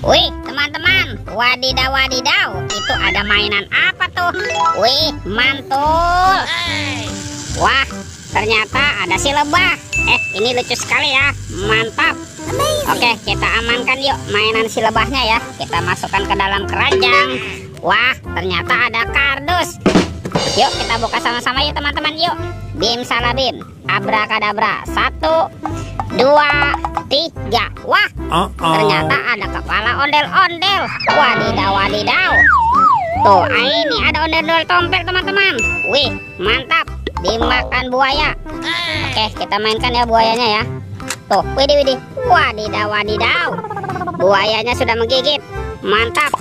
Wih, teman-teman, wadidaw wadidaw, itu ada mainan apa tuh? Wih, mantul. Wah, ternyata ada si lebah. Ini lucu sekali ya, mantap. Oke, kita amankan yuk mainan si lebahnya ya. Kita masukkan ke dalam keranjang. Wah, ternyata ada kardus. Yuk kita buka sama-sama yuk teman-teman, yuk. Bim salah bim, abrakadabra. 1, 2, 3. Wah, ternyata ada kepala ondel-ondel. Wadidaw wadidaw. Tuh, ini ada ondel-ondel tompel teman-teman. Wih, mantap. Dimakan buaya. Oke, kita mainkan ya buayanya ya. Tuh, widih. Wadidaw wadidaw. Buayanya sudah menggigit. Mantap.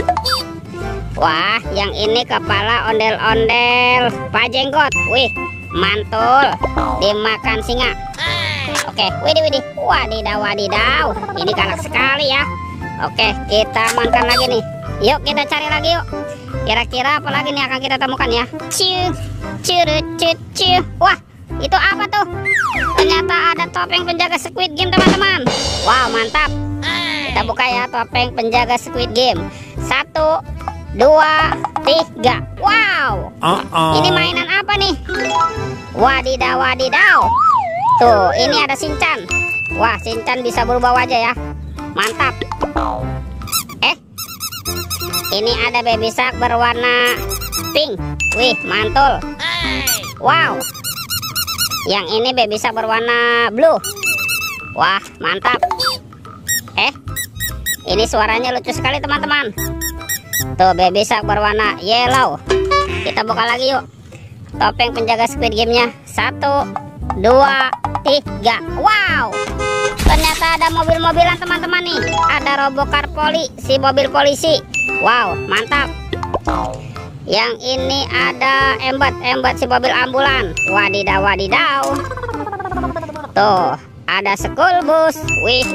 Wah, yang ini kepala ondel-ondel Pak Jenggot. Wih, mantul. Dimakan singa. Oke, widih. Wadidaw wadidaw. Ini galak sekali ya. Oke, kita amankan lagi nih. Yuk kita cari lagi yuk. Kira-kira apa lagi nih akan kita temukan ya. Wah, itu apa tuh? Ternyata ada topeng penjaga Squid Game teman-teman. Wow, mantap. Kita buka ya topeng penjaga Squid Game. 1, 2, 3. Wow. Ini mainan apa nih? Wadidaw wadidaw. Tuh, ini ada Shinchan. Wah, Shinchan bisa berubah wajah ya. Mantap. Ini ada Baby Shark berwarna pink. Wih, mantul. Wow. Yang ini Baby Shark berwarna blue. Wah, mantap. Ini suaranya lucu sekali teman-teman. Tuh, Baby Shark berwarna yellow. Kita buka lagi yuk topeng penjaga Squid Game-nya. 1, 2, 3. Wow, ternyata ada mobil-mobilan teman-teman nih. Ada Robocar Poli, si mobil polisi. Wow, mantap. Yang ini ada Embat si mobil ambulan. Wadidaw wadidaw. Tuh, ada school bus. Wih.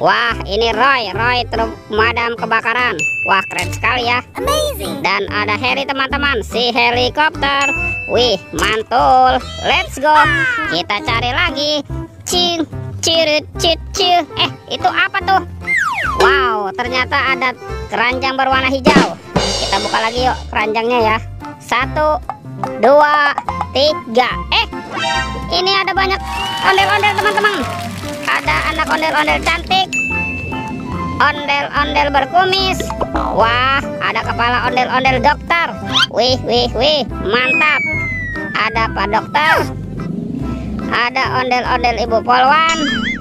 Wah, ini Roy truk pemadam kebakaran. Wah, keren sekali ya. Amazing. Dan ada Harry teman-teman, si helikopter. Wih, mantul. Let's go. Kita cari lagi. Itu apa tuh? Wow, ternyata ada keranjang berwarna hijau. Kita buka lagi yuk keranjangnya ya. 1, 2, 3. Ini ada banyak ondel-ondel teman-teman. Ada anak ondel-ondel cantik, ondel-ondel berkumis. Wah, ada kepala ondel-ondel dokter. Wih, mantap. Ada Pak Dokter, ada ondel-ondel Ibu Polwan,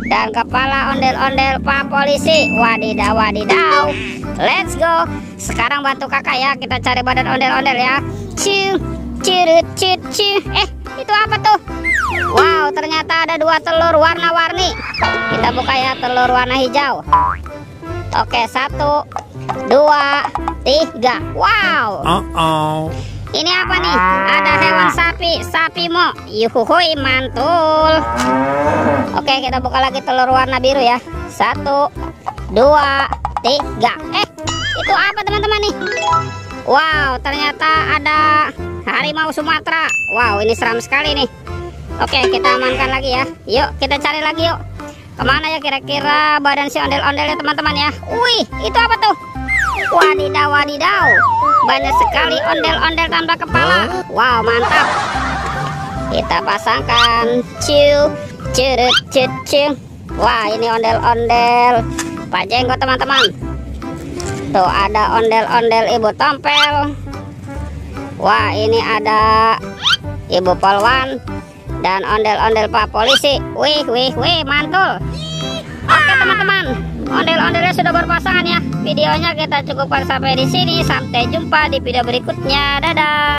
dan kepala ondel-ondel Pak Polisi. Wadidaw wadidaw. Let's go. Sekarang bantu kakak ya, kita cari badan ondel-ondel ya. Itu apa tuh? Wow, ternyata ada 2 telur warna-warni. Kita buka ya telur warna hijau. Oke, 1, 2, 3. Wow. Ini apa nih? Ada hewan sapi mo. Yuhuhui, mantul. Oke, kita buka lagi telur warna biru ya. 1, 2, 3. Itu apa teman-teman nih? Wow, ternyata ada harimau Sumatera. Wow, ini seram sekali nih. Oke, kita amankan lagi ya. Yuk kita cari lagi yuk. Kemana ya kira-kira badan si ondel-ondelnya teman-teman ya? Wih, itu apa tuh? Wadidaw wadidaw. Banyak sekali ondel-ondel tanpa kepala. Wow, mantap. Kita pasangkan. Wah, ini ondel-ondel Pak Jenggot teman-teman. Tuh, ada ondel-ondel Ibu Tompel. Wah, ini ada Ibu Polwan dan ondel-ondel Pak Polisi. Wih, mantul. Oke teman-teman, ondel-ondelnya sudah berpasangan ya. Videonya kita cukupkan sampai di sini. Sampai jumpa di video berikutnya. Dadah.